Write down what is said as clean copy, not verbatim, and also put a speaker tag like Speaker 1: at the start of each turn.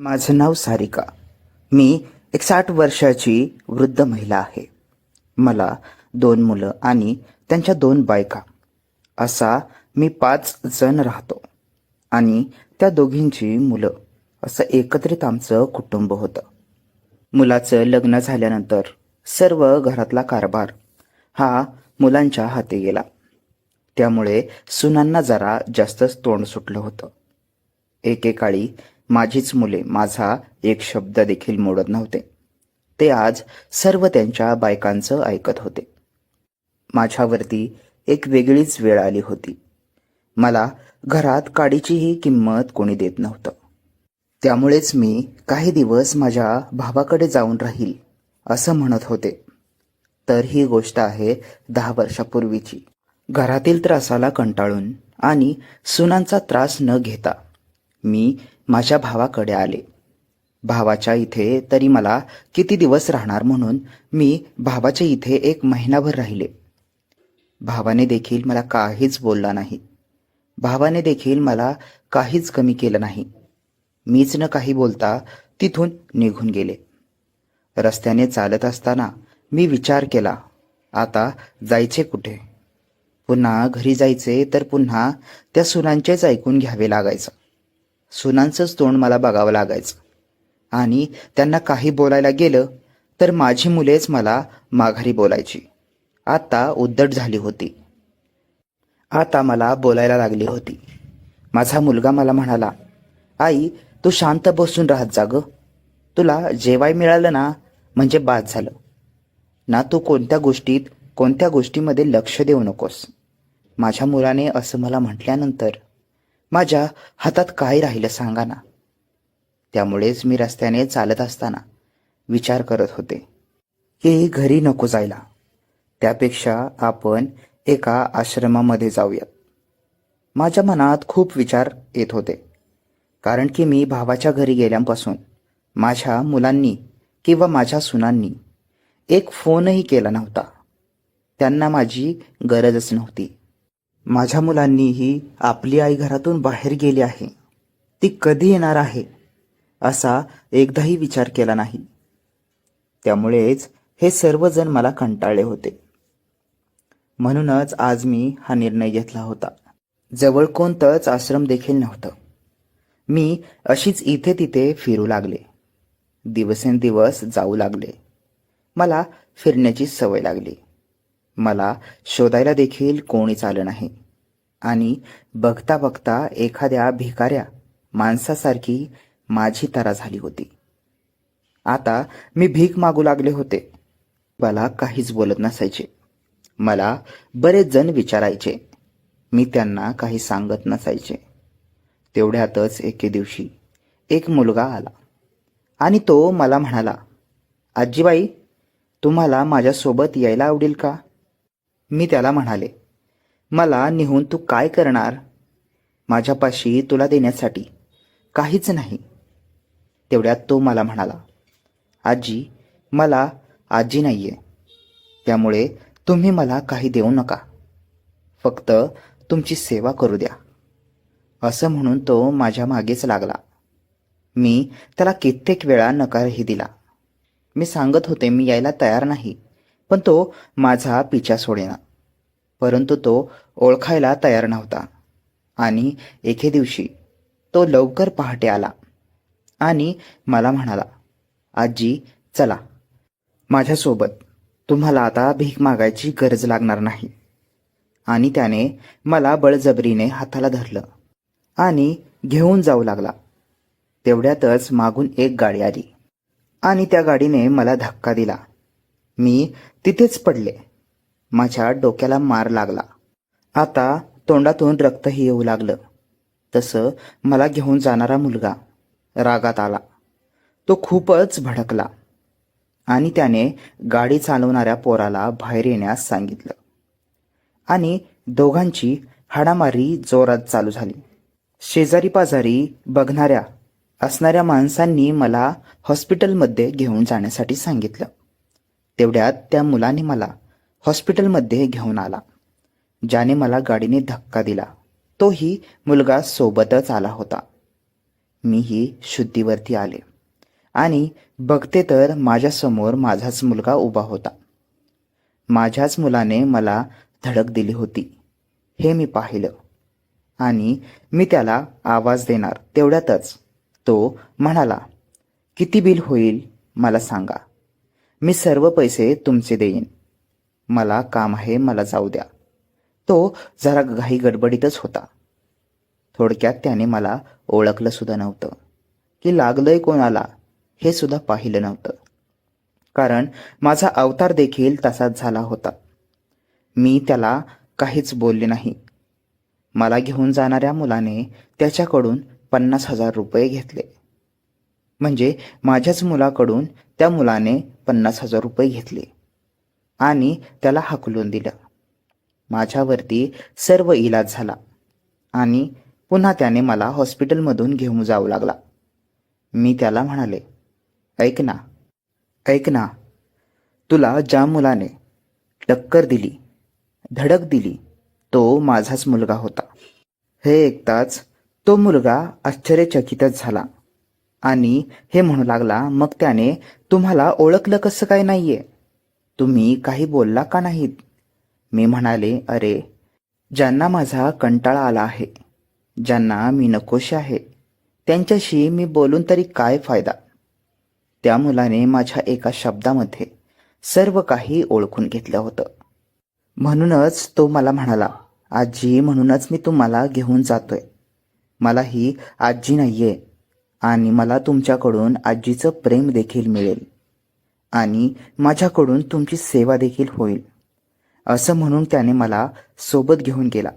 Speaker 1: माझं नाव सारिका. मी एक 60 वर्षाची वृद्ध महिला आहे. मला 2 मुलं आणि त्यांच्या 2 बायका, असा मी 5 जण राहतो आणि त्या दोघींची मुलं, असं एकत्रित आमचं कुटुंब होतं. मुलाचं लग्न झाल्यानंतर सर्व घरातला कारभार हा मुलांच्या हाती गेला. त्यामुळे सुनांना जरा जास्तच तोंड सुटलं होतं. एकेकाळी माझीच मुले माझा एक शब्द देखील मोडत नव्हते. ते आज सर्व त्यांच्या बायकांचं ऐकत होते. माझ्यावरती एक वेगळीच वेळ आली होती. मला घरात काडीचीही किंमत कोणी देत नव्हतं. त्यामुळेच मी काही दिवस माझ्या भावाकडे जाऊन राहील असं म्हणत होते. तर ही गोष्ट आहे 10 वर्षापूर्वीची. घरातील त्रासाला कंटाळून आणि सुनांचा त्रास न घेता मी माझ्या भावाकडे आले. भावाच्या इथे तरी मला किती दिवस राहणार म्हणून मी भावाच्या इथे 1 महिनाभर राहिले. भावाने देखील मला काहीच बोलला नाही. भावाने देखील मला काहीच कमी केलं नाही. मीच न काही बोलता तिथून निघून गेले. रस्त्याने चालत असताना मी विचार केला, आता जायचे कुठे? पुन्हा घरी जायचे तर पुन्हा त्या सुनांचेच ऐकून घ्यावे लागायचं. सुनांचंच तोंड मला बघावं लागायचं आणि त्यांना काही बोलायला गेलं तर माझी मुलेच मला माघारी बोलायची. आता उद्धट झाली होती. आता मला बोलायला लागली होती. माझा मुलगा मला म्हणाला, आई तू शांत बसून राहत जा ग. तुला जेवाय मिळालं ना म्हणजे बाद झालं ना. तू कोणत्या गोष्टीमध्ये लक्ष देऊ नकोस. माझ्या मुलाने असं मला म्हटल्यानंतर माझ्या हातात काय राहिलं सांगा ना. त्यामुळेच मी रस्त्याने चालत असताना विचार करत होते की घरी नको जायला. त्यापेक्षा आपण एका आश्रमामध्ये जाऊयात. माझ्या मनात खूप विचार येत होते. कारण की मी भावाच्या घरी गेल्यापासून माझ्या मुलांनी किंवा माझ्या सुनांनी एक फोनही केला नव्हता. त्यांना माझी गरजच नव्हती. माझ्या मुलांनीही आपली आई घरातून बाहेर गेली आहे, ती कधी येणार आहे असा एकदाही विचार केला नाही. त्यामुळेच हे सर्वजण मला कंटाळले होते. म्हणूनच आज मी हा निर्णय घेतला होता. जवळ कोणतंच आश्रम देखील नव्हतं. मी अशीच इथे तिथे फिरू लागले. दिवसेंदिवस जाऊ लागले. मला फिरण्याची सवय लागली. मला शोधायला देखील कोणीच आलं नाही आणि बघता बघता एखाद्या भिकाऱ्या माणसासारखी माझी तरा झाली होती. आता मी भीक मागू लागले होते. मला काहीच बोलत नसायचे. मला बरेच जण विचारायचे. मी त्यांना काही सांगत नसायचे. तेवढ्यातच एके दिवशी एक मुलगा आला आणि तो मला म्हणाला, आजीबाई तुम्हाला माझ्यासोबत यायला आवडेल का? मी त्याला म्हणाले, मला नेहून तू काय करणार? माझ्यापाशी तुला देण्यासाठी काहीच नाही. तेवढ्यात तो मला म्हणाला, आजी मला आजी नाहीये, त्यामुळे तुम्ही मला काही देऊ नका, फक्त तुमची सेवा करू द्या. असं म्हणून तो माझ्या मागेच लागला. मी त्याला कित्येक वेळा नकारही दिला. मी सांगत होते मी यायला तयार नाही, पण तो माझा पिछा सोडेना. परंतु तो ओळखायला तयार नव्हता आणि एके दिवशी तो लवकर पहाटे आला आणि मला म्हणाला, आजी चला माझ्यासोबत, तुम्हाला आता भीक मागायची गरज लागणार नाही. आणि त्याने मला बळजबरीने हाताला धरलं आणि घेऊन जाऊ लागला. तेवढ्यातच मागून एक गाडी आली आणि त्या गाडीने मला धक्का दिला. मी तिथेच पडले. माझ्या डोक्याला मार लागला. आता तोंडातून रक्तही येऊ लागलं. तसं मला घेऊन जाणारा मुलगा रागात आला. तो खूपच भडकला आणि त्याने गाडी चालवणाऱ्या पोराला बाहेर येण्यास सांगितलं आणि दोघांची हाणामारी जोरात चालू झाली. शेजारी पाजारी बघणाऱ्या असणाऱ्या माणसांनी मला हॉस्पिटलमध्ये घेऊन जाण्यासाठी सांगितलं. तेवढ्यात त्या मुलाने मला हॉस्पिटलमध्ये घेऊन आला. ज्याने मला गाडीने धक्का दिला तोही मुलगा सोबतच आला होता. मीही शुद्धीवरती आले आणि बघते तर माझ्यासमोर माझाच मुलगा उभा होता. माझ्याच मुलाने मला धडक दिली होती हे मी पाहिलं आणि मी त्याला आवाज देणार तेवढ्यातच तो म्हणाला, किती बिल होईल मला सांगा, मी सर्व पैसे तुमचे देईन. मला काम आहे, मला जाऊ द्या. तो जरा घाई गडबडीतच होता. थोडक्यात त्याने मला ओळखलं सुद्धा नव्हतं, की लागलंय कोणाला हे सुद्धा पाहिलं नव्हतं, कारण माझा अवतार देखील तसाच झाला होता. मी त्याला काहीच बोलले नाही. मला घेऊन जाणाऱ्या मुलाने त्याच्याकडून 50,000 रुपये घेतले. म्हणजे माझ्याच मुलाकडून त्या मुलाने 50,000 रुपये घेतले आणि त्याला हाकलून दिलं. माझ्यावरती सर्व इलाज झाला आणि पुन्हा त्याने मला हॉस्पिटलमधून घेऊन जाऊ लागला. मी त्याला म्हणाले, ऐक ना, ऐक ना, तुला ज्या मुलाने टक्कर दिली, धडक दिली, तो माझाच मुलगा होता. हे ऐकताच तो मुलगा आश्चर्यचकितच झाला आणि हे म्हणू लागला, मग त्याने तुम्हाला ओळखलं कसं काय नाहीये? तुम्ही काही बोलला का नाहीत? मी म्हणाले, अरे, ज्यांना माझा कंटाळा आला आहे, ज्यांना मी नकोशी आहे, त्यांच्याशी मी बोलून तरी काय फायदा? त्या मुलाने माझ्या एका शब्दामध्ये सर्व काही ओळखून घेतलं होतं. म्हणूनच तो मला म्हणाला, आजी, म्हणूनच मी तुम्हाला घेऊन जातोय. मला ही आजी नाहीये आणि मला तुमच्याकडून आजीचं प्रेम देखील मिळेल आणि माझ्याकडून तुमची सेवा देखील होईल, असं म्हणून त्याने मला सोबत घेऊन गेला